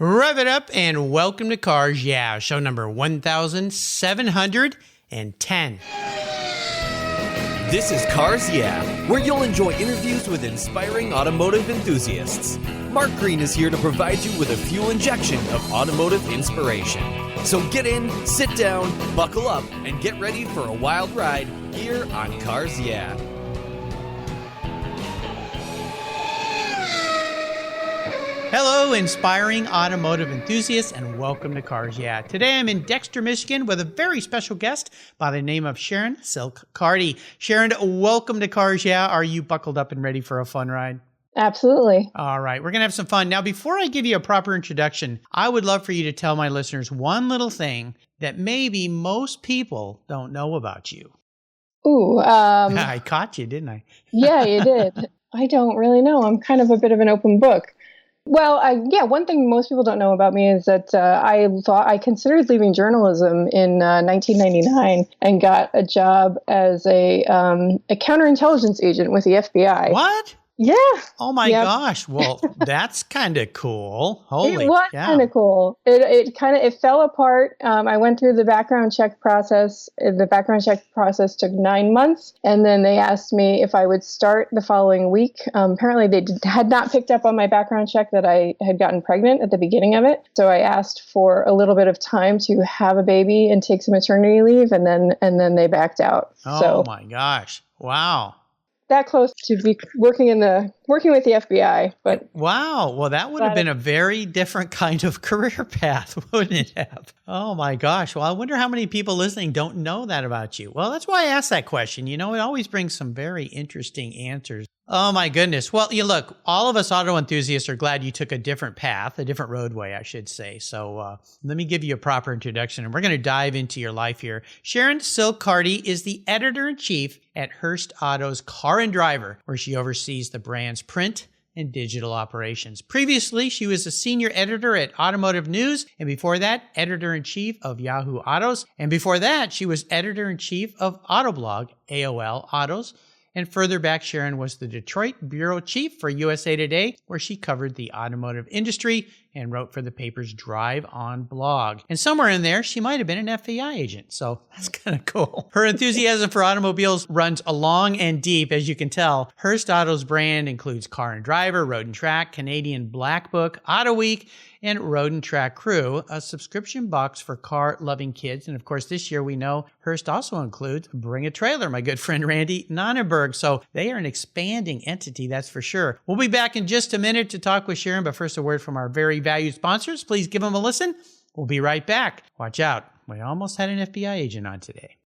Rev it up and welcome to Cars Yeah, show number 1710. This is Cars Yeah, where you'll enjoy interviews with inspiring automotive enthusiasts. Mark Green is here to provide you with a fuel injection of automotive inspiration. So get in, sit down, buckle up, and get ready for a wild ride here on Cars Yeah. Hello, inspiring automotive enthusiasts, and welcome to Cars Yeah. Today I'm in Dexter, Michigan with a very special guest by the name of Sharon Silke Carty. Sharon, welcome to Cars Yeah. Are you buckled up and ready for a fun ride? Absolutely. All right, we're going to have some fun. Now, before I give you a proper introduction, I would love for you to tell my listeners one little thing that maybe most people don't know about you. Ooh. I caught you, didn't I? Yeah, you did. I don't really know. I'm kind of a bit of an open book. Well, one thing most people don't know about me is that I considered leaving journalism in 1999 and got a job as a counterintelligence agent with the FBI. What? Yeah. Oh my gosh. Well, that's kind of cool. Holy It was kind of cool. It fell apart. I went through the background check process. The background check process took 9 months. And then they asked me if I would start the following week. Apparently they had not picked up on my background check that I had gotten pregnant at the beginning of it. So I asked for a little bit of time to have a baby and take some maternity leave. And then they backed out. Oh my gosh. Wow. That close to be working with the FBI, but wow. Well, that would have been a very different kind of career path, wouldn't it have? Oh my gosh. Well, I wonder how many people listening don't know that about you. Well, that's why I asked that question. You know, it always brings some very interesting answers. Oh my goodness. Well, look, all of us auto enthusiasts are glad you took a different path, a different roadway, I should say. So let me give you a proper introduction, and we're going to dive into your life here. Sharon Silke Carty is the editor-in-chief at Hearst Autos Car and Driver, where she oversees the brand's print and digital operations. Previously, she was a senior editor at Automotive News, and before that, editor-in-chief of Yahoo Autos. And before that, she was editor-in-chief of Autoblog, AOL Autos. And further back, Sharon was the Detroit bureau chief for USA Today, where she covered the automotive industry and wrote for the paper's Drive On blog. And somewhere in there, she might have been an FBI agent. So that's kind of cool. Her enthusiasm for automobiles runs long and deep, as you can tell. Hearst Autos brand includes Car and Driver, Road and Track, Canadian Blackbook, Autoweek, and Road and Track Crew, a subscription box for car-loving kids. And of course, this year we know Hearst also includes Bring a Trailer, my good friend Randy Nonnenberg. So they are an expanding entity, that's for sure. We'll be back in just a minute to talk with Sharon, but first a word from our very valued sponsors. Please give them a listen. We'll be right back. Watch out. We almost had an FBI agent on today.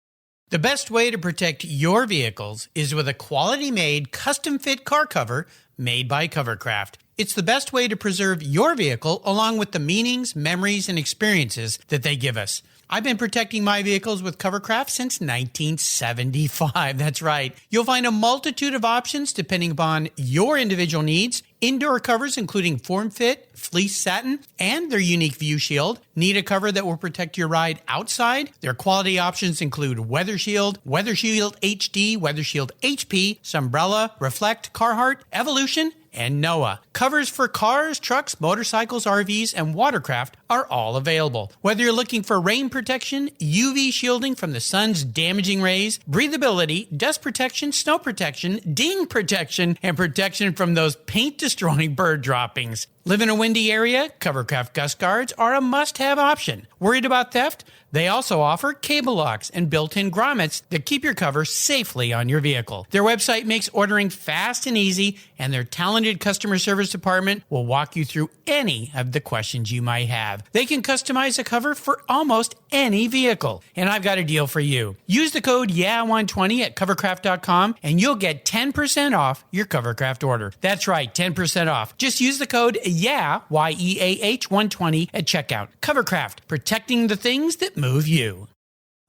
The best way to protect your vehicles is with a quality-made, custom-fit car cover made by Covercraft. It's the best way to preserve your vehicle along with the meanings, memories, and experiences that they give us. I've been protecting my vehicles with Covercraft since 1975. That's right. You'll find a multitude of options depending upon your individual needs. Indoor covers including Form Fit, Fleece Satin, and their unique View Shield. Need a cover that will protect your ride outside? Their quality options include Weather Shield, Weather Shield HD, Weather Shield HP, Sunbrella, Reflect, Carhartt, Evolution, and NOAA. Covers for cars, trucks, motorcycles, RVs, and watercraft are all available. Whether you're looking for rain protection, UV shielding from the sun's damaging rays, breathability, dust protection, snow protection, ding protection, and protection from those paint-destroying bird droppings. Live in a windy area? Covercraft Gust Guards are a must-have option. Worried about theft? They also offer cable locks and built-in grommets that keep your cover safely on your vehicle. Their website makes ordering fast and easy, and their talented customer service department will walk you through any of the questions you might have. They can customize a cover for almost any vehicle. And I've got a deal for you. Use the code YEAH120 at covercraft.com, and you'll get 10% off your Covercraft order. That's right, 10% off. Just use the code YEAH, Y-E-A-H 120 at checkout. Covercraft, protecting the things that move you.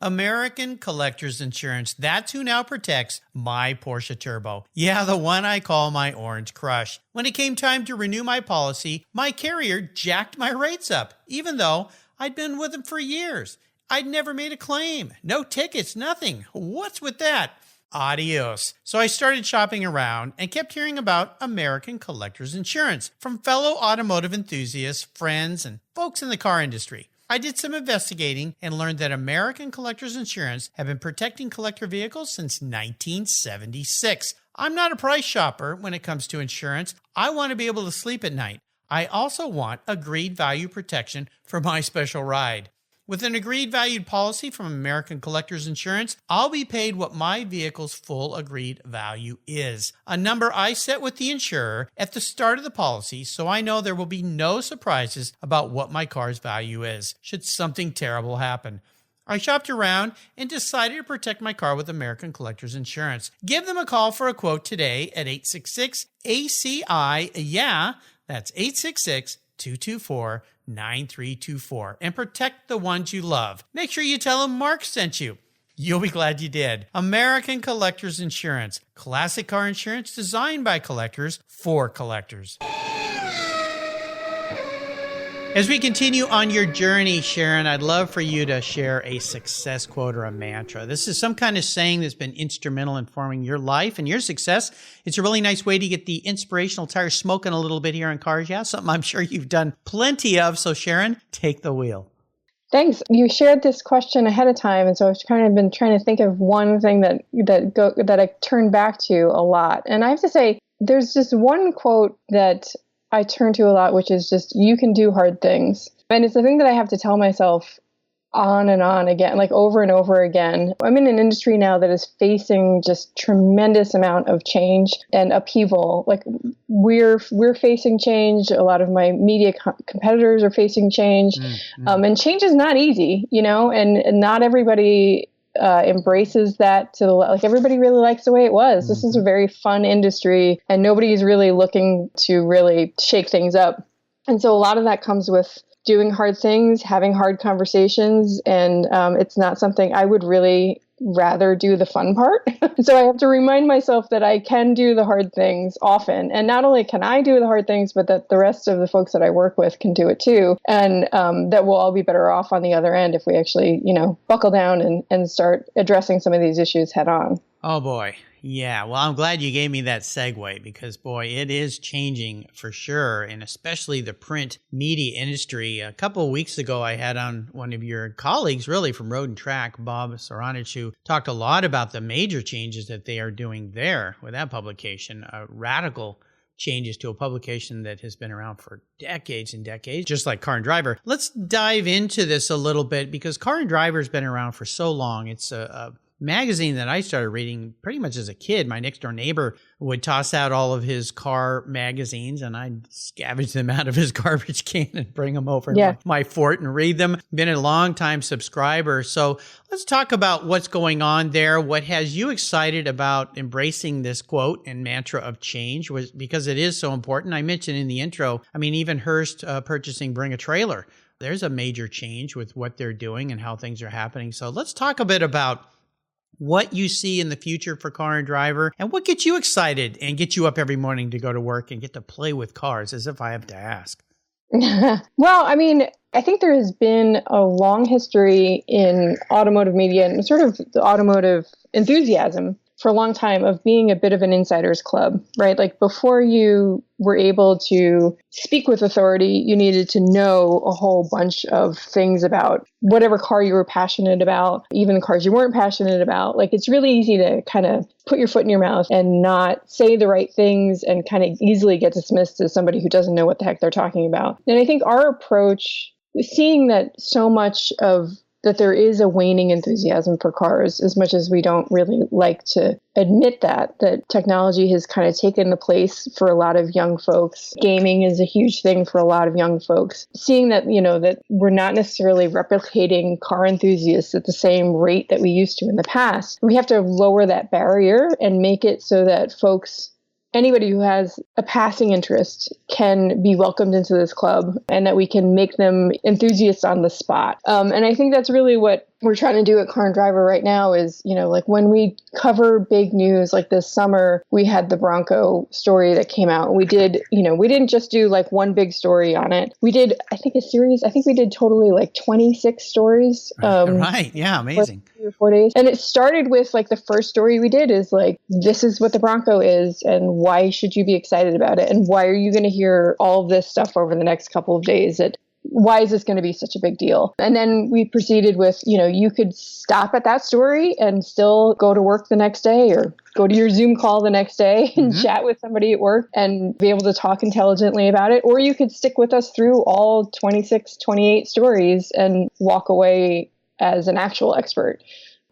American Collectors Insurance. That's who now protects my Porsche Turbo. Yeah, the one I call my Orange Crush. When it came time to renew my policy, my carrier jacked my rates up, even though I'd been with them for years. I'd never made a claim. No tickets, nothing. What's with that? Adios. So I started shopping around and kept hearing about American Collectors Insurance from fellow automotive enthusiasts, friends, and folks in the car industry. I did some investigating and learned that American Collectors Insurance have been protecting collector vehicles since 1976. I'm not a price shopper when it comes to insurance. I want to be able to sleep at night. I also want agreed value protection for my special ride. With an agreed valued policy from American Collectors Insurance, I'll be paid what my vehicle's full agreed value is, a number I set with the insurer at the start of the policy so I know there will be no surprises about what my car's value is, should something terrible happen. I shopped around and decided to protect my car with American Collectors Insurance. Give them a call for a quote today at 866-ACI-YEAH, that's 866-224-9324, and protect the ones you love. Make sure you tell them Mark sent you. You'll be glad you did. American Collectors Insurance. Classic car insurance designed by collectors for collectors. As we continue on your journey, Sharon, I'd love for you to share a success quote or a mantra. This is some kind of saying that's been instrumental in forming your life and your success. It's a really nice way to get the inspirational tire smoking a little bit here in cars. Yeah, something I'm sure you've done plenty of. So Sharon, take the wheel. Thanks. You shared this question ahead of time, and so I've kind of been trying to think of one thing that I turn back to a lot. And I have to say, there's just one quote that I turn to a lot, which is just, you can do hard things. And it's the thing that I have to tell myself on and on again, like over and over again. I'm in an industry now that is facing just tremendous amount of change and upheaval. Like we're facing change. A lot of my media competitors are facing change. And change is not easy, and not everybody embraces that like everybody really likes the way it was. This is a very fun industry and nobody's really looking to really shake things up. And so a lot of that comes with doing hard things, having hard conversations. And it's not something I would really rather do the fun part. So I have to remind myself that I can do the hard things often. And not only can I do the hard things, but that the rest of the folks that I work with can do it too. And that we'll all be better off on the other end if we actually, buckle down and start addressing some of these issues head on. Oh boy. Yeah, well, I'm glad you gave me that segue because, boy, it is changing for sure, and especially the print media industry. A couple of weeks ago, I had on one of your colleagues, really, from Road and Track, Bob Soranich, who talked a lot about the major changes that they are doing there with that publication, radical changes to a publication that has been around for decades and decades, just like Car and Driver. Let's dive into this a little bit because Car and Driver has been around for so long. It's a magazine that I started reading pretty much as a kid. My next door neighbor would toss out all of his car magazines and I'd scavenge them out of his garbage can and bring them over to my fort and read them. Been a long time subscriber. So let's talk about what's going on there. What has you excited about embracing this quote and mantra of change was because it is so important. I mentioned in the intro, even Hearst purchasing Bring a Trailer. There's a major change with what they're doing and how things are happening. So let's talk a bit about what you see in the future for Car and Driver, and what gets you excited and get you up every morning to go to work and get to play with cars, as if I have to ask. Well, I think there has been a long history in automotive media and sort of the automotive enthusiasm for a long time of being a bit of an insider's club, right? Like before you were able to speak with authority, you needed to know a whole bunch of things about whatever car you were passionate about, even the cars you weren't passionate about. Like it's really easy to kind of put your foot in your mouth and not say the right things and kind of easily get dismissed as somebody who doesn't know what the heck they're talking about. And I think our approach, seeing that so much of that there is a waning enthusiasm for cars, as much as we don't really like to admit that technology has kind of taken the place for a lot of young folks. Gaming is a huge thing for a lot of young folks. Seeing that, that we're not necessarily replicating car enthusiasts at the same rate that we used to in the past. We have to lower that barrier and make it so that anybody who has a passing interest can be welcomed into this club and that we can make them enthusiasts on the spot. And I think that's really what we're trying to do at Car and Driver right now is, like when we cover big news, like this summer, we had the Bronco story that came out. We did, we didn't just do like one big story on it. We did, I think, a series. I think we did totally like 26 stories. Right. Yeah. Amazing. 3 or 4 days. And it started with like the first story we did is like, this is what the Bronco is and why should you be excited about it? And why are you going to hear all of this stuff over the next couple of days? Why is this going to be such a big deal? And then we proceeded with, you could stop at that story and still go to work the next day or go to your Zoom call the next day and chat with somebody at work and be able to talk intelligently about it. Or you could stick with us through all 26, 28 stories and walk away as an actual expert.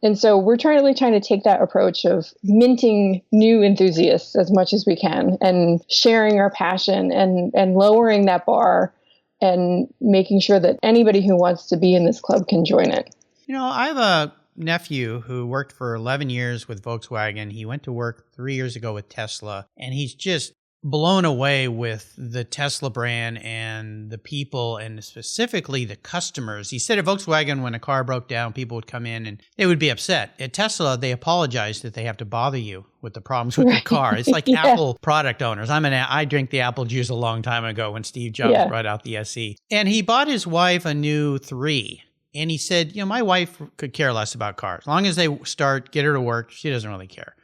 And so we're trying to take that approach of minting new enthusiasts as much as we can and sharing our passion and lowering that bar and making sure that anybody who wants to be in this club can join it. I have a nephew who worked for 11 years with Volkswagen. He went to work 3 years ago with Tesla, and he's just blown away with the Tesla brand and the people and specifically the customers. He said at Volkswagen, when a car broke down, people would come in and they would be upset. At Tesla, they apologize that they have to bother you with the problems with the car. It's like Apple product owners. I drank the apple juice a long time ago when Steve Jobs brought out the SE. And he bought his wife a new 3. And he said, my wife could care less about cars. As long as they get her to work, she doesn't really care.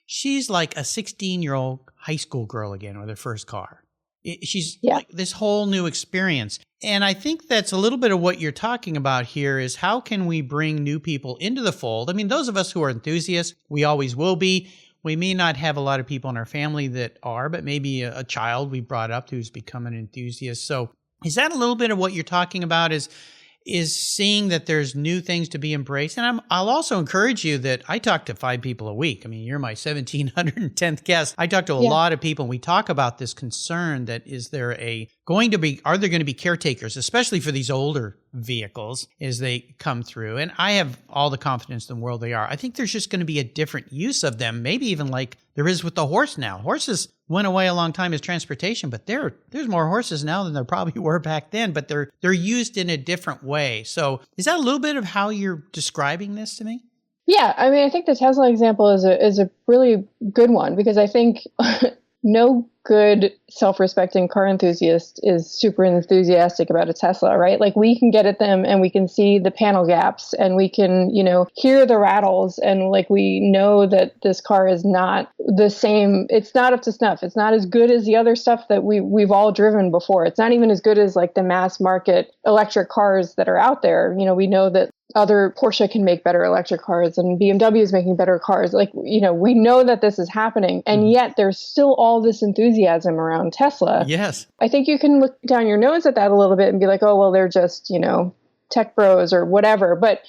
She's like a 16-year-old high school girl again with her first car. She's like this whole new experience. And I think that's a little bit of what you're talking about here is how can we bring new people into the fold? I mean, those of us who are enthusiasts, we always will be. We may not have a lot of people in our family that are, but maybe a child we brought up who's become an enthusiast. So is that a little bit of what you're talking about is seeing that there's new things to be embraced? And I'll also encourage you that I talk to 5 people a week. I mean, you're my 1710th guest. I talk to a lot of people, and we talk about this concern that are there going to be caretakers, especially for these older vehicles as they come through? And I have all the confidence in the world they are. I think there's just going to be a different use of them, maybe even like there is with the horse now. Horses went away a long time as transportation, but there's more horses now than there probably were back then, but they're used in a different way. So is that a little bit of how you're describing this to me? Yeah, I mean, I think the Tesla example is a really good one because I think no good self-respecting car enthusiast is super enthusiastic about a Tesla, right? Like we can get at them and we can see the panel gaps and we can, hear the rattles and like we know that this car is not the same. It's not up to snuff. It's not as good as the other stuff that we've all driven before. It's not even as good as like the mass market electric cars that are out there. We know that other Porsche can make better electric cars and BMW is making better cars. Like, we know that this is happening and yet there's still all this enthusiasm around Tesla. Yes. I think you can look down your nose at that a little bit and be like, oh, well, they're just, tech bros or whatever. But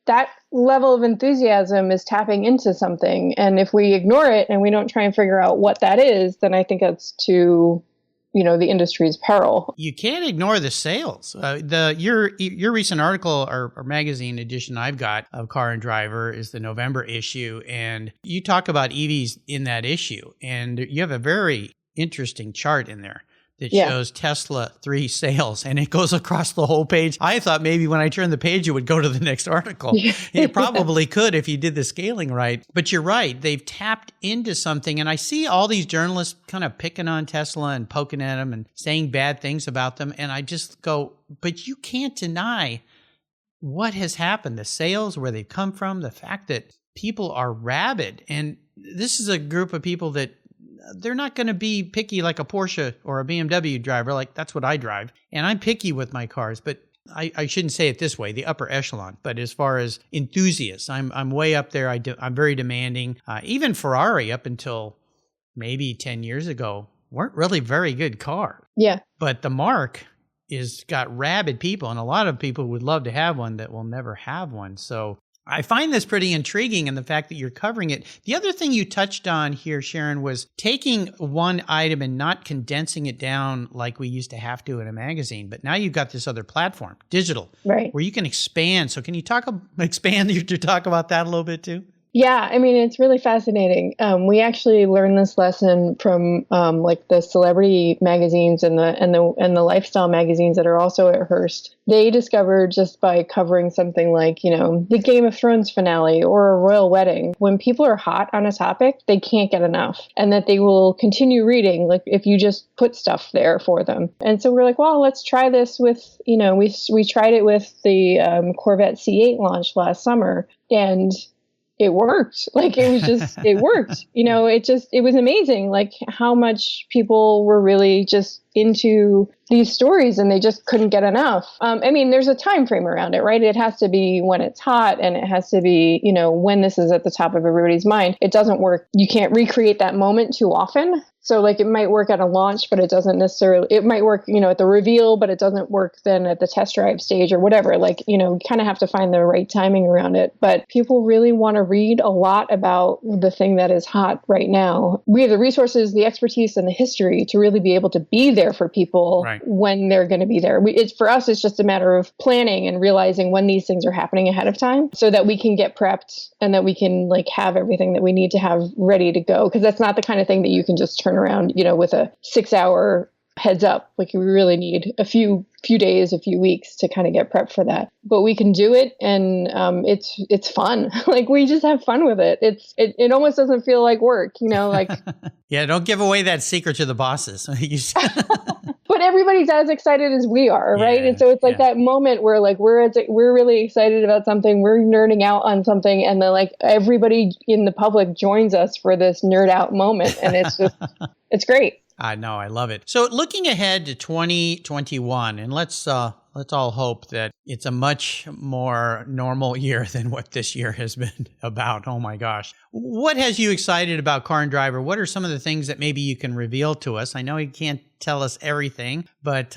that level of enthusiasm is tapping into something. And if we ignore it and we don't try and figure out what that is, then I think that's to the industry's peril. You can't ignore the sales. Your recent article or magazine edition I've got of Car and Driver is the November issue, and you talk about EVs in that issue, and you have a very interesting chart in there that shows Tesla 3 sales, and it goes across the whole page. I thought maybe when I turned the page, it would go to the next article. It probably could if you did the scaling right. But you're right. They've tapped into something. And I see all these journalists kind of picking on Tesla and poking at them and saying bad things about them. And I just go, but you can't deny what has happened, the sales, where they've come from, the fact that people are rabid. And this is a group of people that they're not going to be picky like a Porsche or a BMW driver. Like that's what I drive. And I'm picky with my cars, but I shouldn't say it this way, the upper echelon. But as far as enthusiasts, I'm way up there. I'm very demanding. Even Ferrari up until maybe 10 years ago weren't really very good car. Yeah. But the Mark is got rabid people, and a lot of people would love to have one that will never have one. So I find this pretty intriguing in the fact that you're covering it. The other thing you touched on here, Sharon, was taking one item and not condensing it down like we used to have to in a magazine. But now you've got this other platform, digital, right, where you can expand. So can you expand to talk about that a little bit too? Yeah, I mean, it's really fascinating. We actually learned this lesson from like the celebrity magazines and the lifestyle magazines that are also at Hearst. They discovered just by covering something like, the Game of Thrones finale or a royal wedding, when people are hot on a topic, they can't get enough, and that they will continue reading, like if you just put stuff there for them. And so we're like, well, let's try this with, we tried it with the Corvette C8 launch last summer, and it worked. Like it worked. It was amazing. Like how much people were really just into these stories and they just couldn't get enough. I mean, there's a time frame around it, right? It has to be when it's hot, and it has to be, when this is at the top of everybody's mind. It doesn't work. You can't recreate that moment too often. So like it might work at a launch, but it doesn't necessarily, it might work, at the reveal, but it doesn't work then at the test drive stage or whatever. Like, you kind of have to find the right timing around it. But people really want to read a lot about the thing that is hot right now. We have the resources, the expertise, and the history to really be able to be there for people when they're going to be there. For us, it's just a matter of planning and realizing when these things are happening ahead of time so that we can get prepped and that we can like have everything that we need to have ready to go. Because that's not the kind of thing that you can just turn around, with a 6-hour heads up. Like we really need a few days, a few weeks to kind of get prepped for that. But we can do it, and it's fun. Like we just have fun with it. It almost doesn't feel like work, like. Yeah, don't give away that secret to the bosses. But everybody's as excited as we are, right? And so it's like that moment where like we're really excited about something, we're nerding out on something, and then like everybody in the public joins us for this nerd out moment, and it's just it's great. I know, I love it. So looking ahead to 2021, and let's all hope that it's a much more normal year than what this year has been about. Oh my gosh. What has you excited about Car and Driver? What are some of the things that maybe you can reveal to us? I know you can't tell us everything, but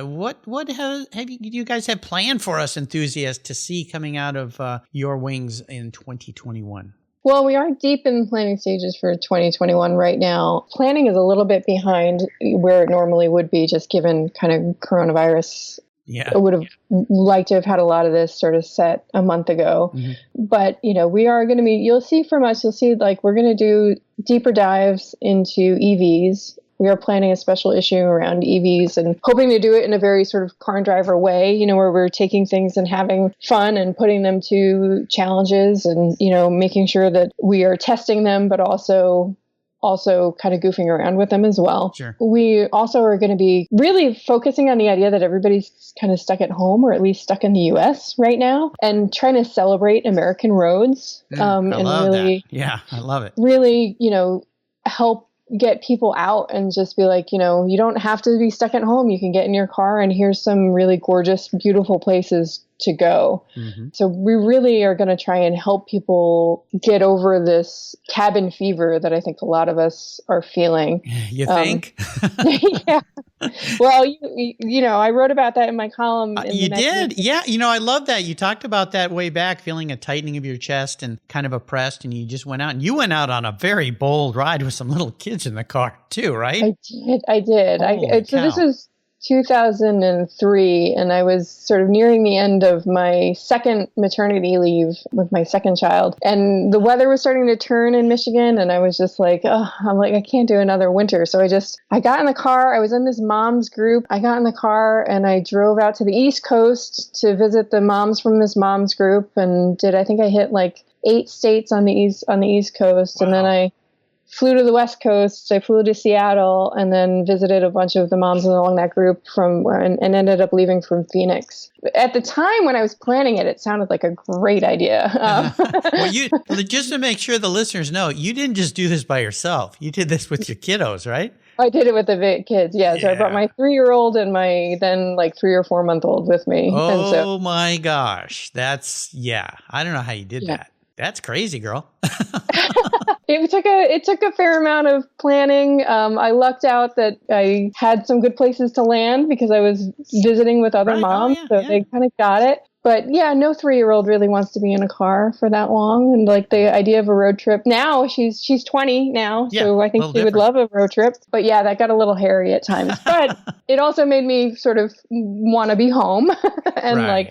what have you guys have planned for us enthusiasts to see coming out of your wings in 2021? Well, we are deep in planning stages for 2021 right now. Planning is a little bit behind where it normally would be, just given kind of coronavirus. Yeah. I would have liked to have had a lot of this sort of set a month ago. Mm-hmm. But, we are going to you'll see from us, like we're going to do deeper dives into EVs. We are planning a special issue around EVs and hoping to do it in a very sort of Car and Driver way, where we're taking things and having fun and putting them to challenges and, making sure that we are testing them, but also kind of goofing around with them as well. Sure. We also are going to be really focusing on the idea that everybody's kind of stuck at home, or at least stuck in the U.S. right now, and trying to celebrate American roads. I love that. Yeah, I love it. Really, help get people out and just be like, you don't have to be stuck at home. You can get in your car, and here's some really gorgeous, beautiful places to go. Mm-hmm. So we really are going to try and help people get over this cabin fever that I think a lot of us are feeling. You think? Yeah. Well, I wrote about that in my column. You did? Yeah. I love that. You talked about that way back, feeling a tightening of your chest and kind of oppressed, and you just went out. And you went out on a very bold ride with some little kids in the car too, right? I did. So this was 2003, and I was sort of nearing the end of my second maternity leave with my second child, and the weather was starting to turn in Michigan, and I was just like, I can't do another winter. So I got in the car. I was in this mom's group. I got in the car and I drove out to the East Coast to visit the moms from this mom's group, and I think I hit like 8 states on the East Coast. Wow. And then I flew to the West Coast. I flew to Seattle and then visited a bunch of the moms along that group and ended up leaving from Phoenix. At the time when I was planning it sounded like a great idea. Well, just to make sure the listeners know, you didn't just do this by yourself. You did this with your kiddos, right? I did it with the kids, yeah. So I brought my 3-year-old and my then like 3 or 4 month old with me. Oh my gosh. I don't know how you did that. That's crazy, girl. It took a fair amount of planning. I lucked out that I had some good places to land because I was visiting with other moms, they kind of got it. But yeah, no 3-year-old really wants to be in a car for that long. And like the idea of a road trip now, she's 20 now. Yeah, So I think she would love a road trip. But yeah, that got a little hairy at times. But it also made me sort of want to be home and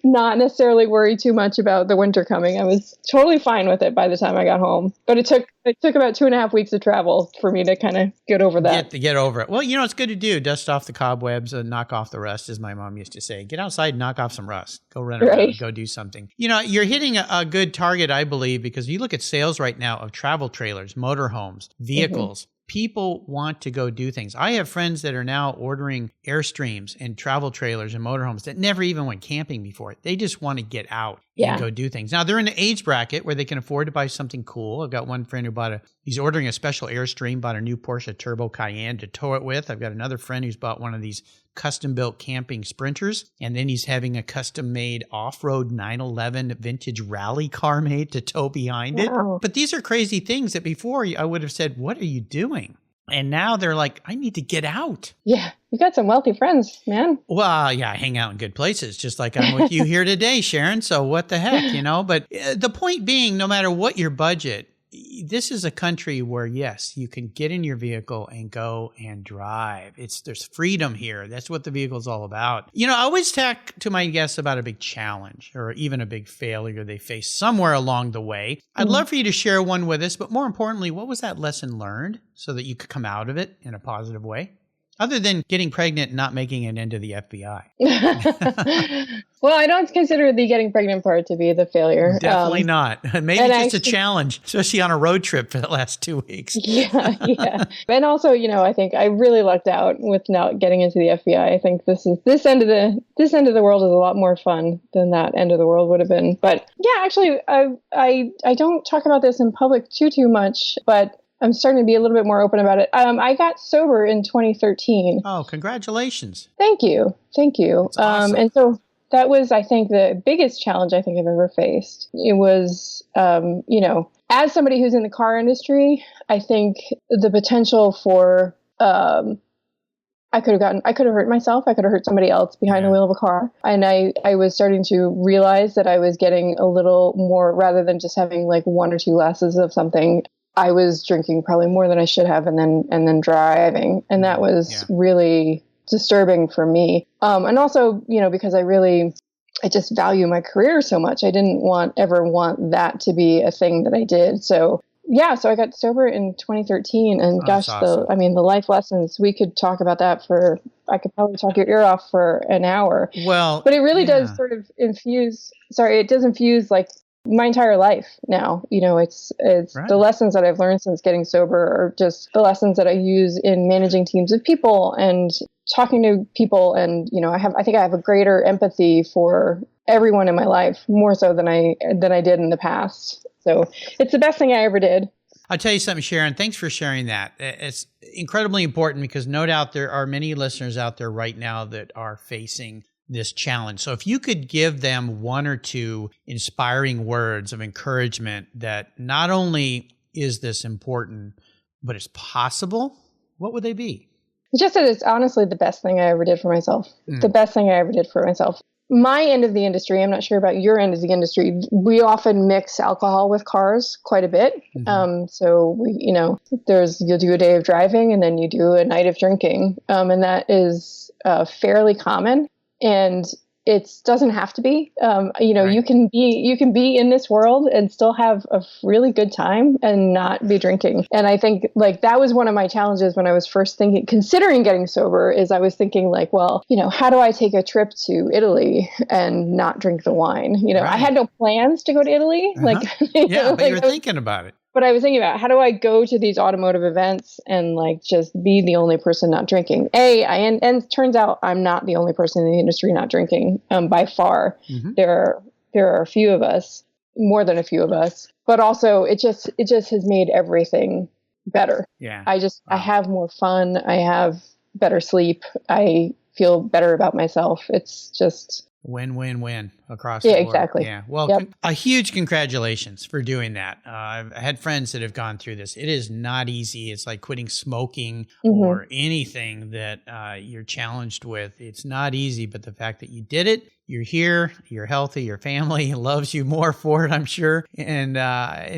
not necessarily worry too much about the winter coming. I was totally fine with it by the time I got home. But it took about 2.5 weeks of travel for me to kind of get over that. Get over it. Well, it's good to do. Dust off the cobwebs and knock off the rust, as my mom used to say. Get outside and knock off some rust. Go run around, go do something. You're hitting a good target, I believe, because you look at sales right now of travel trailers, motorhomes, vehicles. People want to go do things. I have friends that are now ordering Airstreams and travel trailers and motorhomes that never even went camping before. They just want to get out and go do things. Now, they're in an age bracket where they can afford to buy something cool. I've got one friend who he's ordering a special Airstream, bought a new Porsche Turbo Cayenne to tow it with. I've got another friend who's bought one of these custom-built camping Sprinters, and then he's having a custom-made off-road 911 vintage rally car made to tow behind it. But these are crazy things that before I would have said, what are you doing? And now they're like, I need to get out. Yeah, you got some wealthy friends, man. Well, yeah, I hang out in good places, just like I'm with you here today, Sharon. So what the heck, But the point being, no matter what your budget, this is a country where, yes, you can get in your vehicle and go and drive. There's freedom here. That's what the vehicle's all about. I always talk to my guests about a big challenge or even a big failure they face somewhere along the way. I'd love for you to share one with us, but more importantly, what was that lesson learned so that you could come out of it in a positive way? Other than getting pregnant and not making it into the FBI. Well, I don't consider the getting pregnant part to be the failure. Definitely not. Maybe just a challenge, especially on a road trip for the last 2 weeks. Yeah. And also, I think I really lucked out with not getting into the FBI. I think this end of the world is a lot more fun than that end of the world would have been. But yeah, actually, I don't talk about this in public too much, but I'm starting to be a little bit more open about it. I got sober in 2013. Oh, congratulations. Thank you. That's awesome. And so that was, I think, the biggest challenge I think I've ever faced. It was, as somebody who's in the car industry, I think the potential for, I could have hurt myself. I could have hurt somebody else behind the wheel of a car. And I was starting to realize that I was getting a little more, rather than just having like 1 or 2 glasses of something, I was drinking probably more than I should have and then driving. And that was really disturbing for me. And also, because I just value my career so much. I didn't ever want that to be a thing that I did. So I got sober in 2013 and awesome. The life lessons, we could talk about that I could probably talk your ear off for an hour. Well, but it really does sort of infuse like my entire life now. It's right. The lessons that I've learned since getting sober are just the lessons that I use in managing teams of people and talking to people. And, I think I have a greater empathy for everyone in my life, more so than I did in the past. So it's the best thing I ever did. I'll tell you something, Sharon. Thanks for sharing that. It's incredibly important because no doubt there are many listeners out there right now that are facing this challenge. So if you could give them 1 or 2 inspiring words of encouragement that not only is this important, but it's possible, what would they be? Just that it's honestly the best thing I ever did for myself. The best thing I ever did for myself. My end of the industry, I'm not sure about your end of the industry, we often mix alcohol with cars quite a bit. So you'll do a day of driving and then you do a night of drinking. And that is fairly common. And it doesn't have to be, right. You can be in this world and still have a really good time and not be drinking. And I think that was one of my challenges when I was first considering getting sober, is I was thinking how do I take a trip to Italy and not drink the wine? Right. I had no plans to go to Italy. But you were thinking about it. But I was thinking about how do I go to these automotive events and just be the only person not drinking. And it turns out I'm not the only person in the industry not drinking by far. There are a few of us, more than a few of us, but also it just has made everything better. Yeah. I have more fun. I have better sleep. I feel better about myself. It's just Win-win-win across the board. Exactly. Yeah. Well, a huge congratulations for doing that. I've had friends that have gone through this. It is not easy. It's like quitting smoking or anything that you're challenged with. It's not easy, but the fact that you did it, you're here, you're healthy, your family loves you more for it, I'm sure, and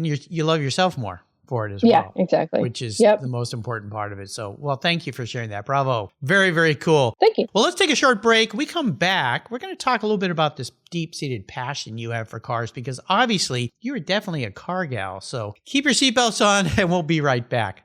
you love yourself more for it as well. Yeah, exactly. Which is the most important part of it. So, well, thank you for sharing that. Bravo. Very, very cool. Thank you. Well, let's take a short break. We come back. We're going to talk a little bit about this deep-seated passion you have for cars, because obviously you are definitely a car gal. So keep your seatbelts on and we'll be right back.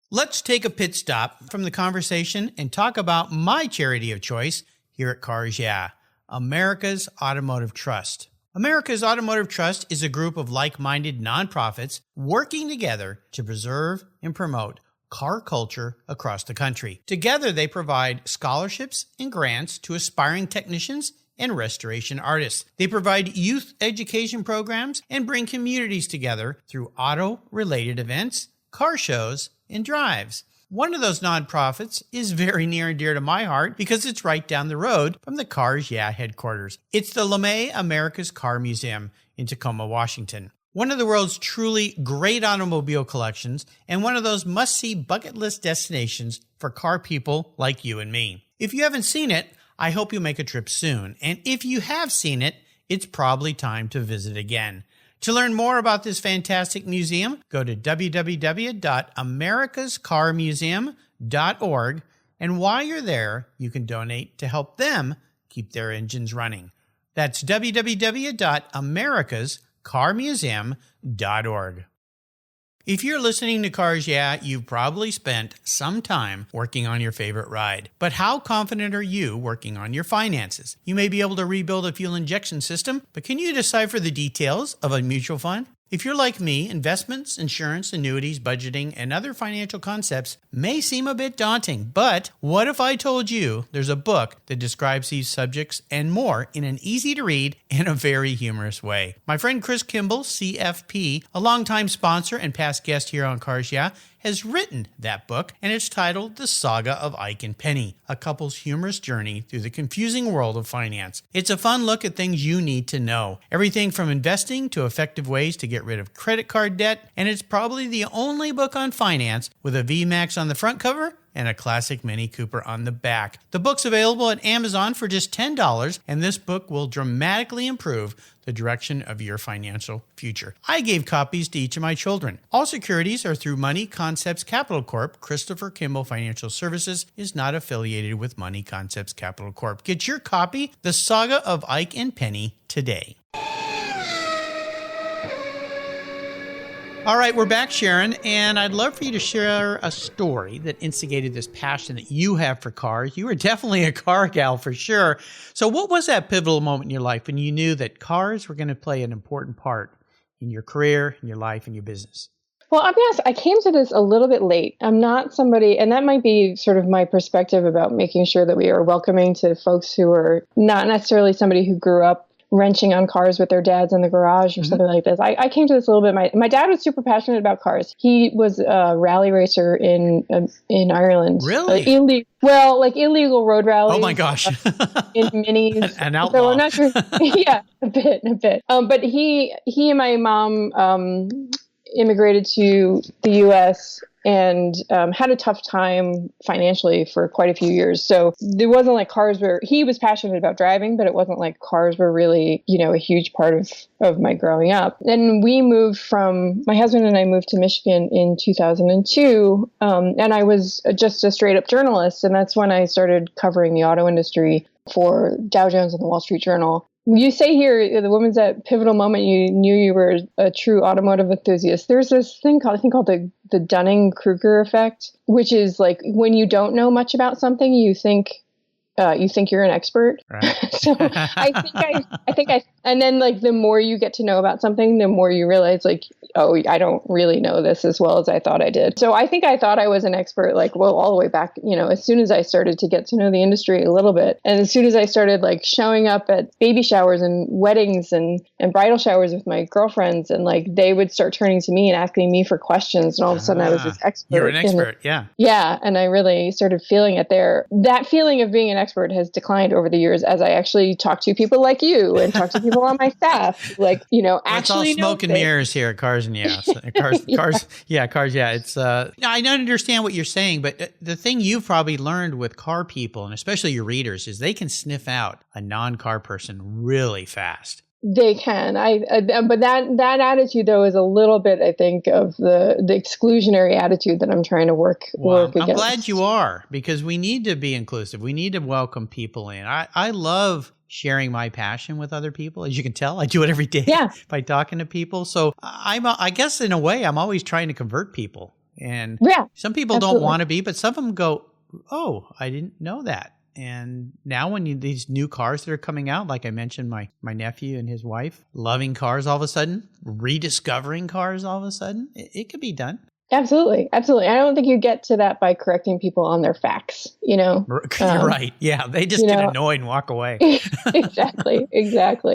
Let's take a pit stop from the conversation and talk about my charity of choice here at Cars Yeah, America's Automotive Trust. America's Automotive Trust is a group of like-minded nonprofits working together to preserve and promote car culture across the country. Together, they provide scholarships and grants to aspiring technicians and restoration artists. They provide youth education programs and bring communities together through auto-related events, car shows, and drives. One of those nonprofits is very near and dear to my heart because it's right down the road from the Cars Yeah headquarters. It's the LeMay America's Car Museum in Tacoma, Washington. One of the world's truly great automobile collections and one of those must-see bucket list destinations for car people like you and me. If you haven't seen it, I hope you'll make a trip soon. And if you have seen it, it's probably time to visit again. To learn more about this fantastic museum, go to www.americascarmuseum.org, and while you're there, you can donate to help them keep their engines running. That's www.americascarmuseum.org. If you're listening to Cars Yeah, you've probably spent some time working on your favorite ride. But how confident are you working on your finances? You may be able to rebuild a fuel injection system, but can you decipher the details of a mutual fund? If you're like me, investments, insurance, annuities, budgeting, and other financial concepts may seem a bit daunting, but what if I told you there's a book that describes these subjects and more in an easy-to-read and a very humorous way? My friend Chris Kimball, CFP, a longtime sponsor and past guest here on Cars Yeah, has written that book, and it's titled The Saga of Ike and Penny, a couple's humorous journey through the confusing world of finance. It's a fun look at things you need to know, everything from investing to effective ways to get rid of credit card debt, and it's probably the only book on finance with a VMAX on the front cover and a classic Mini Cooper on the back. The book's available at Amazon for just $10, and this book will dramatically improve the direction of your financial future. I gave copies to each of my children. All securities are through Money Concepts Capital Corp. Christopher Kimball Financial Services is not affiliated with Money Concepts Capital Corp. Get your copy, The Saga of Ike and Penny, today. All right, we're back, Sharon, and I'd love for you to share a story that instigated this passion that you have for cars. You were definitely a car gal for sure. So what was that pivotal moment in your life when you knew that cars were going to play an important part in your career, in your life, in your business? Well, I'll be honest, I came to this a little bit late. I'm not somebody, and that might be sort of my perspective about making sure that we are welcoming to folks who are not necessarily somebody who grew up wrenching on cars with their dads in the garage or something like this. I came to this a little bit. My dad was super passionate about cars. He was a rally racer in Ireland. Really? Like illegal road rallies. Oh my gosh! In minis. An outlaw. So I'm not sure. Yeah, a bit. But he and my mom immigrated to the U.S. and had a tough time financially for quite a few years. So it wasn't like cars were, he was passionate about driving, but it wasn't like cars were really, a huge part of my growing up. And my husband and I moved to Michigan in 2002. And I was just a straight up journalist. And that's when I started covering the auto industry for Dow Jones and the Wall Street Journal. You say here, the woman's that pivotal moment you knew you were a true automotive enthusiast. There's this thing called the Dunning-Kruger effect, which is like when you don't know much about something, you think you're an expert. Right. So I think and then like the more you get to know about something, the more you realize like, oh, I don't really know this as well as I thought I did. So I think I thought I was an expert, all the way back, as soon as I started to get to know the industry a little bit. And as soon as I started like showing up at baby showers and weddings and bridal showers with my girlfriends, and like they would start turning to me and asking me for questions. And all of a sudden I was this expert. You're an expert. Yeah. Yeah. And I really started feeling it there. That feeling of being an expert has declined over the years as I actually talk to people like you and talk to people on my staff, like, It's all smoke and mirrors here at Cars and Yes. Cars. Yeah. It's, I don't understand what you're saying, but the thing you've probably learned with car people, and especially your readers, is they can sniff out a non-car person really fast. They can. But that attitude though is a little bit, I think, of the exclusionary attitude that I'm trying to work against. I'm glad you are, because we need to be inclusive. We need to welcome people in. I love sharing my passion with other people. As you can tell, I do it every day by talking to people. So I guess in a way, I'm always trying to convert people. And some people don't want to be, but some of them go, oh, I didn't know that. And now when these new cars that are coming out, like I mentioned, my nephew and his wife, loving cars all of a sudden, rediscovering cars all of a sudden, it could be done. Absolutely. Absolutely. I don't think you get to that by correcting people on their facts, You're right. Yeah. They just get annoyed and walk away. Exactly.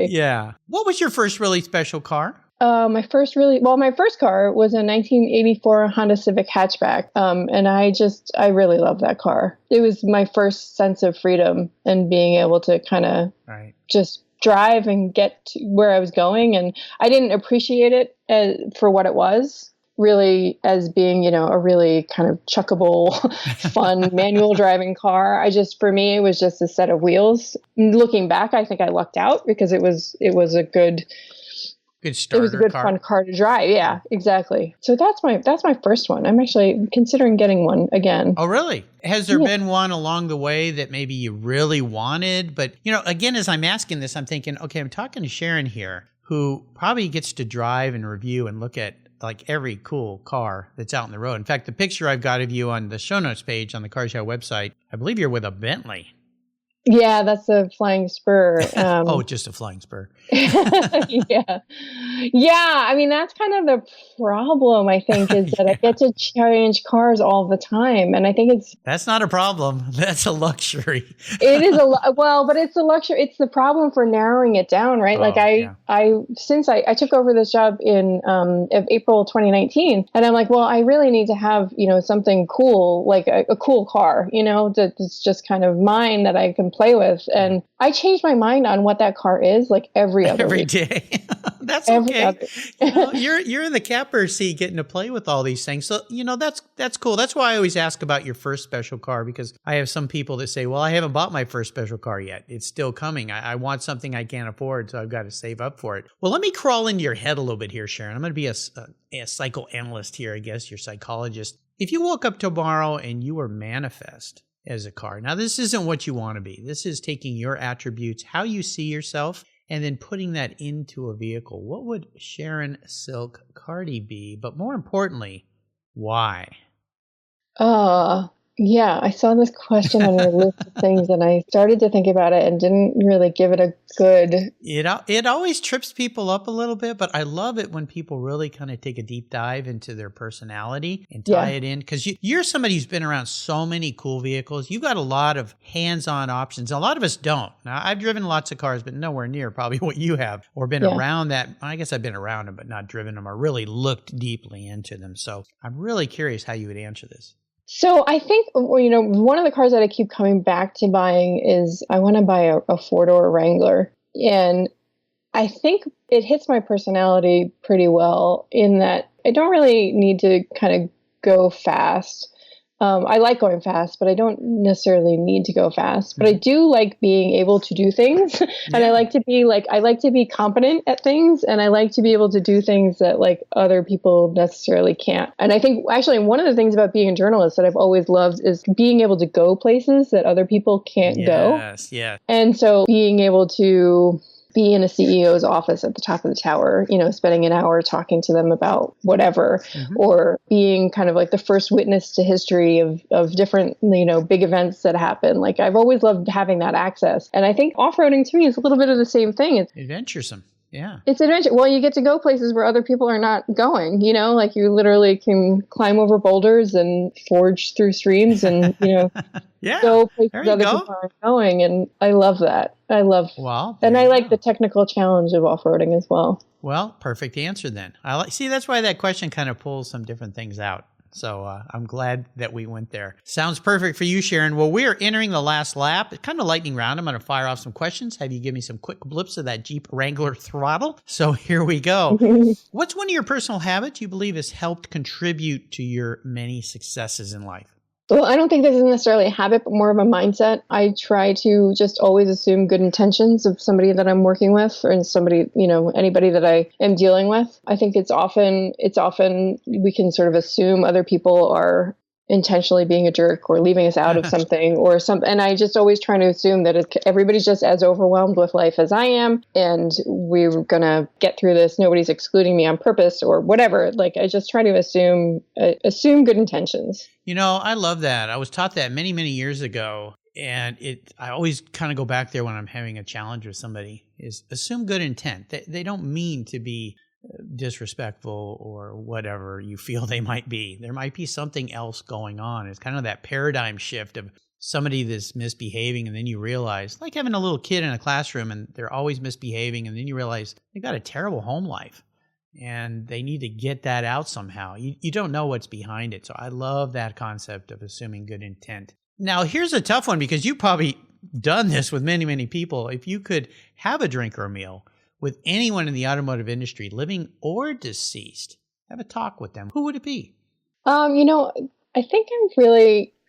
Yeah. What was your first really special car? My first car was a 1984 Honda Civic hatchback. And I really love that car. It was my first sense of freedom and being able to kind of just drive and get to where I was going. And I didn't appreciate it for what it was, really, as being, a really kind of chuckable, fun manual driving car. For me, it was just a set of wheels. Looking back, I think I lucked out because it was a good starter. It was a good fun car to drive. Yeah, exactly. So that's my first one. I'm actually considering getting one again. Oh, really? Has there been one along the way that maybe you really wanted? But, again, as I'm asking this, I'm thinking, okay, I'm talking to Sharon here, who probably gets to drive and review and look at like every cool car that's out on the road. In fact, the picture I've got of you on the show notes page on the Car Show website, I believe you're with a Bentley. Yeah, that's a Flying Spur. Just a Flying Spur. Yeah. I mean, that's kind of the problem, I think, is that I get to change cars all the time. And I think that's not a problem. That's a luxury. It is but it's a luxury. It's the problem for narrowing it down, right? Since I took over this job in of April 2019, and I'm like, well, I really need to have, something cool, like a cool car, that's just kind of mine that I can play with. And I changed my mind on what that car is like every week. Day. That's okay. You're in the capper seat getting to play with all these things. So, that's cool. That's why I always ask about your first special car, because I have some people that say, well, I haven't bought my first special car yet. It's still coming. I want something I can't afford, so I've got to save up for it. Well, let me crawl into your head a little bit here, Sharon. I'm going to be a psychoanalyst here, I guess, your psychologist. If you woke up tomorrow and you were manifest as a car. Now, this isn't what you want to be. This is taking your attributes, how you see yourself, and then putting that into a vehicle. What would Sharon Silke Carty be? But more importantly, why? Yeah, I saw this question on your list of things and I started to think about it and didn't really give it a good... It always trips people up a little bit, but I love it when people really kind of take a deep dive into their personality and tie it in. Because you're somebody who's been around so many cool vehicles. You've got a lot of hands-on options. A lot of us don't. Now, I've driven lots of cars, but nowhere near probably what you have, or been around that. I guess I've been around them, but not driven them or really looked deeply into them. So I'm really curious how you would answer this. So I think, one of the cars that I keep coming back to buying is I want to buy a four-door Wrangler. And I think it hits my personality pretty well in that I don't really need to kind of go fast. I like going fast, but I don't necessarily need to go fast. But I do like being able to do things, and I like to be competent at things, and I like to be able to do things that like other people necessarily can't. And I think actually one of the things about being a journalist that I've always loved is being able to go places that other people can't go. Yes, yeah. And so being able to be in a CEO's office at the top of the tower, spending an hour talking to them about whatever, or being kind of like the first witness to history of different, big events that happen. Like I've always loved having that access. And I think off-roading to me is a little bit of the same thing. It's adventuresome. Yeah. It's adventure. Well, you get to go places where other people are not going, like you literally can climb over boulders and forge through streams and, go places other people aren't going. And I love that. I like the technical challenge of off-roading as well. Well, perfect answer then. That's why that question kind of pulls some different things out So I'm glad that we went there. Sounds perfect for you, Sharon. Well, we are entering the last lap. It's kind of a lightning round. I'm going to fire off some questions, have you give me some quick blips of that Jeep Wrangler throttle. So here we go. What's one of your personal habits you believe has helped contribute to your many successes in life? Well, I don't think this is necessarily a habit, but more of a mindset. I try to just always assume good intentions of somebody that I'm working with or somebody, anybody that I am dealing with. I think it's often we can sort of assume other people are intentionally being a jerk or leaving us out of something or something. And I just always try to assume that everybody's just as overwhelmed with life as I am. And we're going to get through this. Nobody's excluding me on purpose or whatever. Like I just try to assume good intentions. I love that. I was taught that many, many years ago. And I always kind of go back there when I'm having a challenge with somebody is assume good intent. They don't mean to be disrespectful or whatever you feel they might be. There might be something else going on. It's kind of that paradigm shift of somebody that's misbehaving and then you realize, like having a little kid in a classroom and they're always misbehaving and then you realize they got a terrible home life and they need to get that out somehow. You don't know what's behind it. So I love that concept of assuming good intent. Now, here's a tough one because you've probably done this with many, many people. If you could have a drink or a meal with anyone in the automotive industry, living or deceased, have a talk with them, who would it be? I think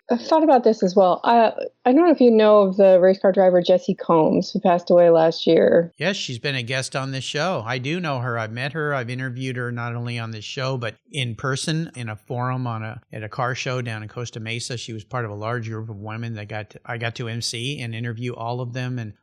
I've thought about this as well. I don't know if you know of the race car driver Jessie Combs, who passed away last year. Yes, she's been a guest on this show. I do know her. I've met her. I've interviewed her not only on this show, but in person in a forum at a car show down in Costa Mesa. She was part of a large group of women that I got to MC and interview all of them. And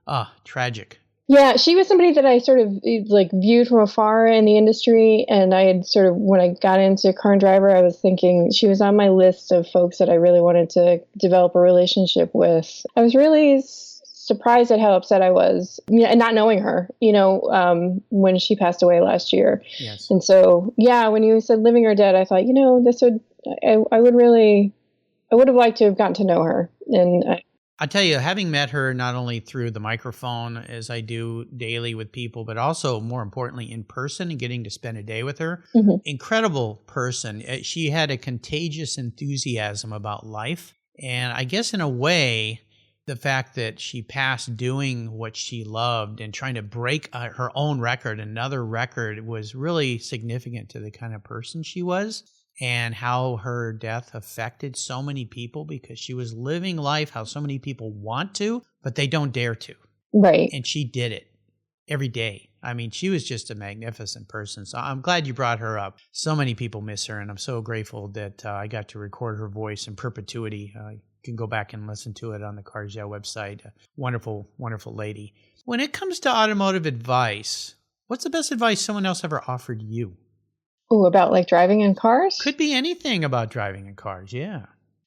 tragic. Yeah, she was somebody that I sort of viewed from afar in the industry. And I had sort of, when I got into Car and Driver, I was thinking she was on my list of folks that I really wanted to develop a relationship with. I was really surprised at how upset I was, and not knowing her, when she passed away last year. Yes. And so, when you said living or dead, I thought, I would have liked to have gotten to know her. And I tell you, having met her not only through the microphone as I do daily with people, but also more importantly in person and getting to spend a day with her. Mm-hmm. Incredible person. She had a contagious enthusiasm about life. And I guess in a way, the fact that she passed doing what she loved and trying to break her own record, another record, was really significant to the kind of person she was. And how her death affected so many people because she was living life how so many people want to, but they don't dare to. Right. And she did it every day. I mean, she was just a magnificent person. So I'm glad you brought her up. So many people miss her, and I'm so grateful that I got to record her voice in perpetuity. You can go back and listen to it on the Cars Yeah website. Wonderful, wonderful lady. When it comes to automotive advice, what's the best advice someone else ever offered you? Oh, about driving in cars? Could be anything about driving in cars, yeah.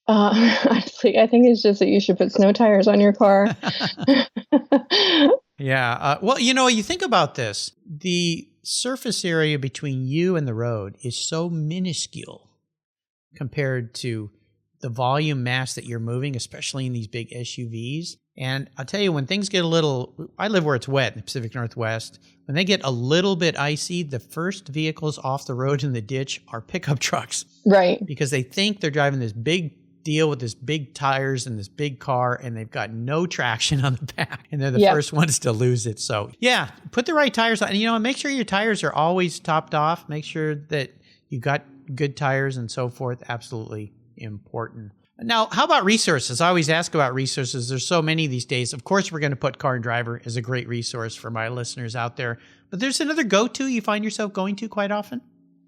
Honestly, I think it's just that you should put snow tires on your car. Yeah. Well, you think about this. The surface area between you and the road is so minuscule compared to the volume mass that you're moving, especially in these big SUVs. And I'll tell you, when things get I live where it's wet in the Pacific Northwest. When they get a little bit icy, the first vehicles off the road in the ditch are pickup trucks. Right. Because they think they're driving this big deal with this big tires and this big car, and they've got no traction on the back. And they're the first ones to lose it. So, yeah, put the right tires on. And, make sure your tires are always topped off. Make sure that you've got good tires and so forth. Absolutely important. Now, how about resources? I always ask about resources. There's so many these days. Of course, we're going to put Car and Driver as a great resource for my listeners out there. But there's another go-to you find yourself going to quite often?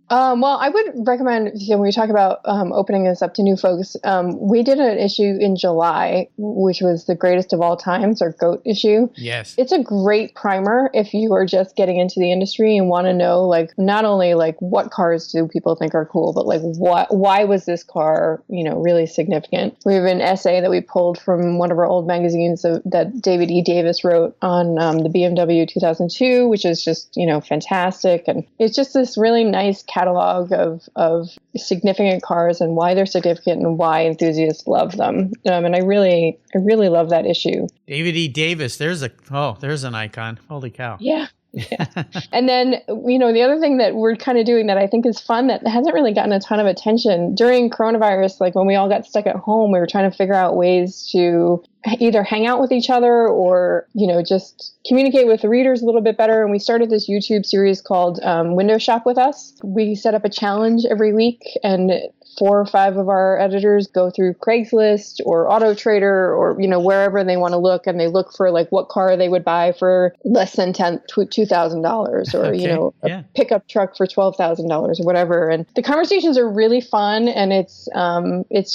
Well, I would recommend, when we talk about opening this up to new folks, we did an issue in July, which was the greatest of all times, our GOAT issue. Yes. It's a great primer if you are just getting into the industry and want to know, not only what cars do people think are cool, but why was this car, really significant. We have an essay that we pulled from one of our old magazines that David E. Davis wrote on the BMW 2002, which is just, fantastic. And it's just this really nice catalog of significant cars and why they're significant and why enthusiasts love them. And I really love that issue. David E. Davis, there's an icon. Holy cow. Yeah. Yeah. And then, the other thing that we're kind of doing that I think is fun that hasn't really gotten a ton of attention during coronavirus, like when we all got stuck at home, we were trying to figure out ways to either hang out with each other or, just communicate with the readers a little bit better. And we started this YouTube series called Window Shop with Us. We set up a challenge every week, and 4 or 5 of our editors go through Craigslist or Auto Trader or, wherever they want to look, and they look for like what car they would buy for less than $2,000 or, Okay. a pickup truck for $12,000 or whatever. And the conversations are really fun, and it's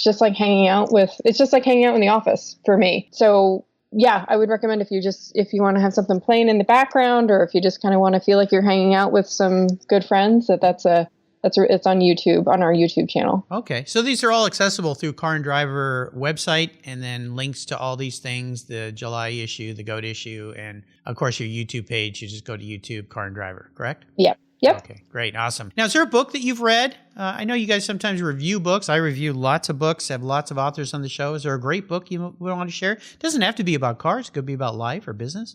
just like hanging out in the office for me. So yeah, I would recommend if you want to have something playing in the background, or if you just kind of want to feel like you're hanging out with some good friends, it's on YouTube, on our YouTube channel. Okay. So these are all accessible through Car and Driver website, and then links to all these things, the July issue, the GOAT issue, and of course your YouTube page. You just go to YouTube, Car and Driver, correct? Yeah. Yep. Okay, great. Awesome. Now, is there a book that you've read? I know you guys sometimes review books. I review lots of books, have lots of authors on the show. Is there a great book you would want to share? It doesn't have to be about cars. It could be about life or business.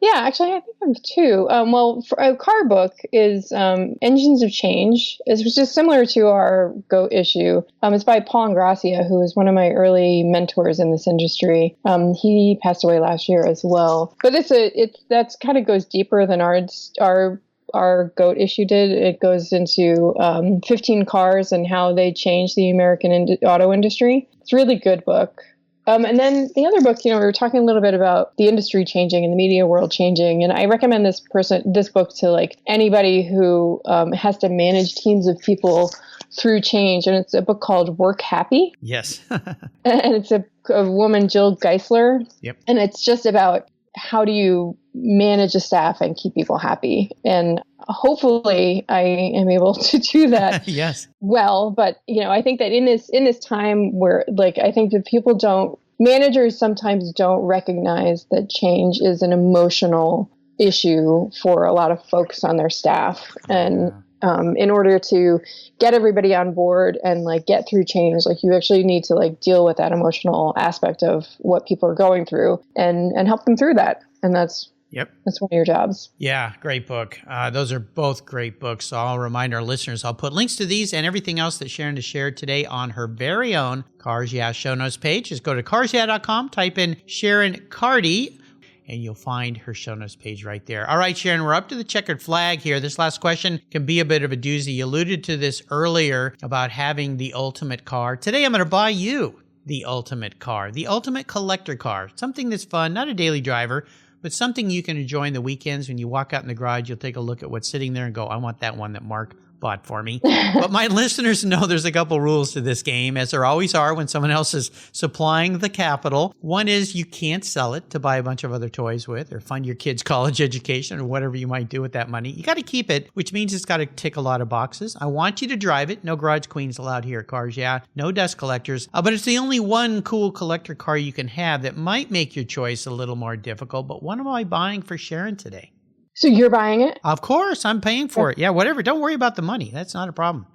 Yeah, actually, I think I have 2. Well, for a car book is Engines of Change, which is similar to our GOAT issue. It's by Paul Ingrassia, who was one of my early mentors in this industry. He passed away last year as well. But that's kind of goes deeper than our GOAT issue did. It goes into 15 cars and how they changed the American auto industry. It's a really good book. And then the other book, we were talking a little bit about the industry changing and the media world changing. And I recommend this book to like anybody who has to manage teams of people through change. And it's a book called Work Happy. Yes. And it's a woman, Jill Geisler. Yep. And it's just about how do you manage a staff and keep people happy. And hopefully I am able to do that. Yes. Well, but I think that in this time where I think that managers sometimes don't recognize that change is an emotional issue for a lot of folks on their staff. And in order to get everybody on board and get through change, you actually need to deal with that emotional aspect of what people are going through and help them through that. And that's one of your jobs. Yeah, great book. Those are both great books. So I'll remind our listeners, I'll put links to these and everything else that Sharon has shared today on her very own Cars Yeah show notes page. Just go to carsyeah.com, type in Sharon Carty, and you'll find her show notes page right there. All right, Sharon, we're up to the checkered flag here. This last question can be a bit of a doozy. You alluded to this earlier about having the ultimate car. Today, I'm going to buy you the ultimate car, the ultimate collector car, something that's fun, not a daily driver, but something you can enjoy in the weekends. When you walk out in the garage, you'll take a look at what's sitting there and go, I want that one that Mark bought for me. But my listeners know there's a couple rules to this game, as there always are when someone else is supplying the capital. One is you can't sell it to buy a bunch of other toys with or fund your kids' college education or whatever you might do with that money. You got to keep it, which means it's got to tick a lot of boxes. I want you to drive it. No garage queens allowed here at Cars Yeah. No dust collectors. But it's the only one cool collector car you can have that might make your choice a little more difficult. But what am I buying for Sharon today? So you're buying it? Of course, I'm paying for it. Yeah, whatever. Don't worry about the money. That's not a problem.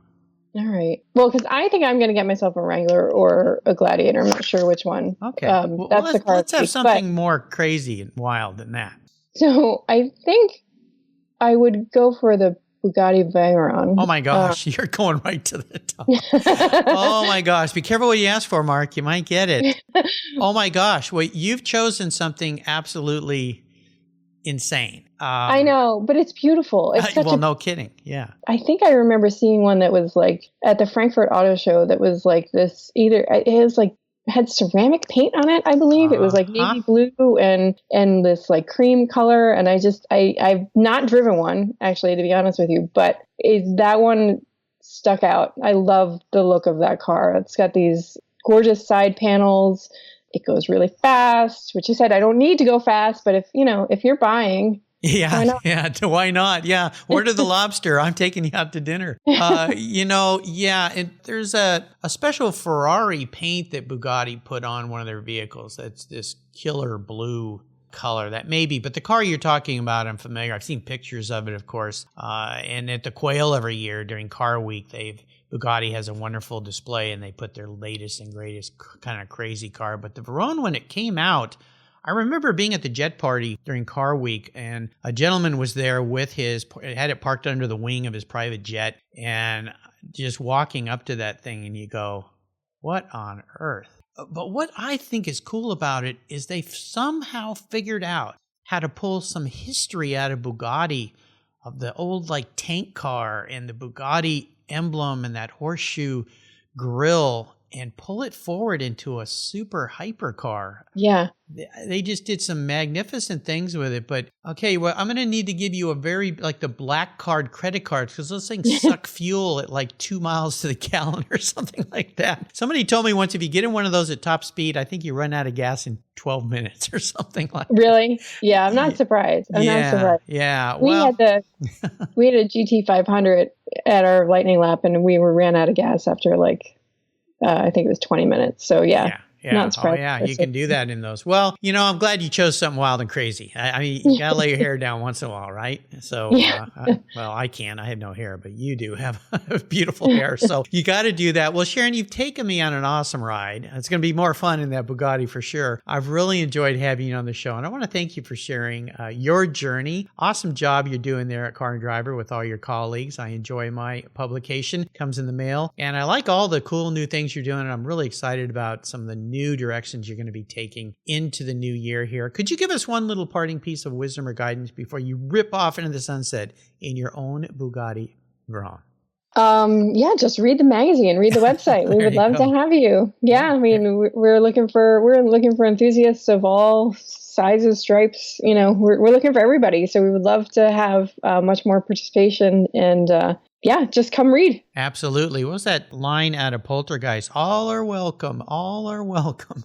All right. Well, because I think I'm going to get myself a Wrangler or a Gladiator. I'm not sure which one. Okay. That's the car. Let's have something more crazy and wild than that. So I think I would go for the Bugatti Veyron. Oh my gosh, you're going right to the top. Oh my gosh, be careful what you ask for, Mark. You might get it. Oh my gosh, well, you've chosen something absolutely insane. I know, but it's beautiful. It's no kidding. Yeah. I think I remember seeing one that was at the Frankfurt Auto Show that was this had ceramic paint on it, I believe. It was navy blue and this cream color. And I've not driven one, actually, to be honest with you, but that one stuck out. I love the look of that car. It's got these gorgeous side panels. It goes really fast, which I said I don't need to go fast, but if you're buying, why not? Yeah. Order the lobster. I'm taking you out to dinner. There's a special Ferrari paint that Bugatti put on one of their vehicles. That's this killer blue color. That may be, but the car you're talking about, I'm familiar. I've seen pictures of it, of course. And at the Quail every year during Car Week, Bugatti has a wonderful display and they put their latest and greatest kind of crazy car. But the Veyron, when it came out, I remember being at the jet party during Car Week, and a gentleman was there with had it parked under the wing of his private jet, and just walking up to that thing, and you go, what on earth? But what I think is cool about it is they've somehow figured out how to pull some history out of Bugatti, of the old tank car and the Bugatti emblem and that horseshoe grill, and pull it forward into a super hypercar. Yeah. They just did some magnificent things with it. But okay, well, I'm going to need to give you a very, the black card credit cards, because those things suck fuel at 2 miles to the gallon or something like that. Somebody told me once, if you get in one of those at top speed, I think you run out of gas in 12 minutes or something like that. Really? Yeah, I'm not surprised. I'm not surprised. Yeah. We had a GT500 at our lightning lap, and we ran out of gas after I think it was 20 minutes. So yeah. Not surprised. Oh, yeah. You can do that in those. Well, I'm glad you chose something wild and crazy. I mean, you got to lay your hair down once in a while, right? So, I can't. I have no hair, but you do have beautiful hair. So you got to do that. Well, Sharon, you've taken me on an awesome ride. It's going to be more fun in that Bugatti for sure. I've really enjoyed having you on the show. And I want to thank you for sharing your journey. Awesome job you're doing there at Car and Driver with all your colleagues. I enjoy my publication. It comes in the mail. And I like all the cool new things you're doing. And I'm really excited about some of the new directions you're going to be taking into the new year here. Could you give us one little parting piece of wisdom or guidance before you rip off into the sunset in your own Bugatti Veyron? Just read the magazine, read the website. We would love to have you. Yeah, I mean, we're looking for enthusiasts of all sizes, stripes. We're looking for everybody. So we would love to have much more participation, and just come read. Absolutely. What was that line out of Poltergeist? All are welcome. All are welcome.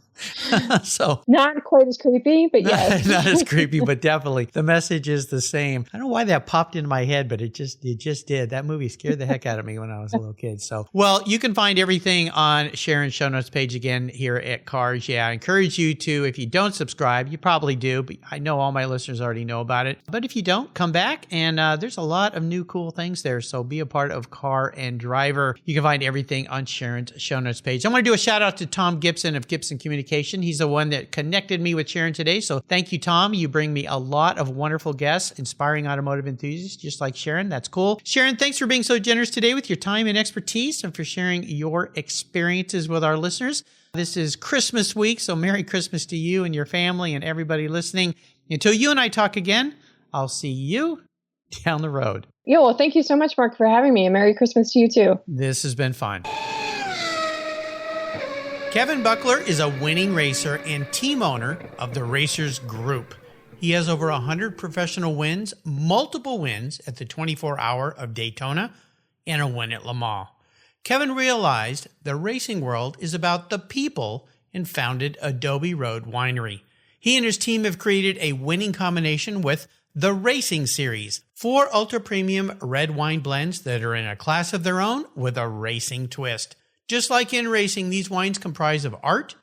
So not quite as creepy, but yes. Not as creepy, but definitely the message is the same. I don't know why that popped into my head, but it just did. That movie scared the heck out of me when I was a little kid. So, well, you can find everything on Sharon's show notes page again here at Cars. Yeah, I encourage you to, if you don't subscribe, you probably do, but I know all my listeners already know about it. But if you don't, come back, and there's a lot of new cool things there. So be a part of Car and Driver. You can find everything on Sharon's show notes page. I want to do a shout out to Tom Gibson of Gibson Communication. He's the one that connected me with Sharon today. So thank you, Tom. You bring me a lot of wonderful guests, inspiring automotive enthusiasts, just like Sharon. That's cool. Sharon, thanks for being so generous today with your time and expertise, and for sharing your experiences with our listeners. This is Christmas week, so Merry Christmas to you and your family and everybody listening. Until you and I talk again, I'll see you down the road. Yeah, well, thank you so much, Mark, for having me, and Merry Christmas to you too. This has been fun. Kevin Buckler is a winning racer and team owner of the Racers Group. He has over 100 professional wins, multiple wins at the 24-hour of Daytona, and a win at Le Mans. Kevin realized the racing world is about the people and founded Adobe Road Winery. He and his team have created a winning combination with the Racing Series, 4 ultra-premium red wine blends that are in a class of their own with a racing twist. Just like in racing, these wines comprise of art,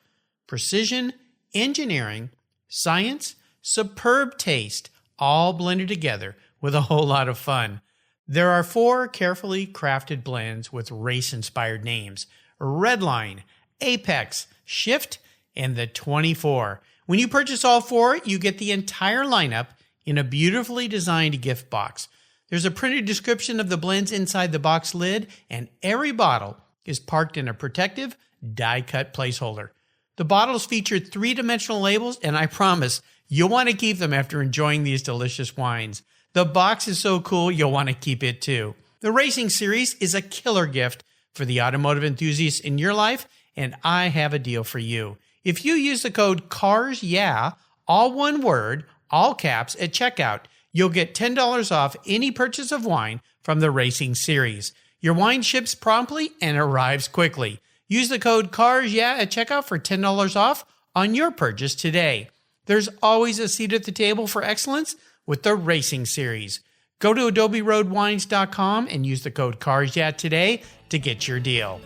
precision, engineering, science, superb taste, all blended together with a whole lot of fun. There are 4 carefully crafted blends with race-inspired names: Redline, Apex, Shift, and the 24. When you purchase all 4, you get the entire lineup in a beautifully designed gift box. There's a printed description of the blends inside the box lid, and every bottle is parked in a protective, die-cut placeholder. The bottles feature 3-dimensional labels, and I promise you'll want to keep them after enjoying these delicious wines. The box is so cool, you'll want to keep it too. The Racing Series is a killer gift for the automotive enthusiasts in your life, and I have a deal for you. If you use the code CARSYEAH, all one word, all caps, at checkout, you'll get $10 off any purchase of wine from the Racing Series. Your wine ships promptly and arrives quickly. Use the code CARSYEAH at checkout for $10 off on your purchase today. There's always a seat at the table for excellence with the Racing Series. Go to adoberoadwines.com and use the code CARSYEAH today to get your deal.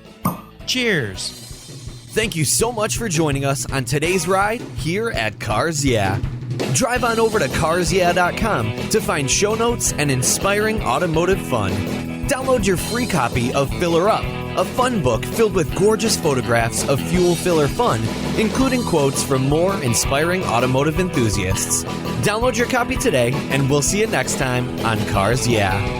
Cheers. Thank you so much for joining us on today's ride here at Cars Yeah. Drive on over to carsyeah.com to find show notes and inspiring automotive fun. Download your free copy of Filler Up a fun book filled with gorgeous photographs of fuel filler fun, including quotes from more inspiring automotive enthusiasts. Download your copy today, and we'll see you next time on Cars Yeah!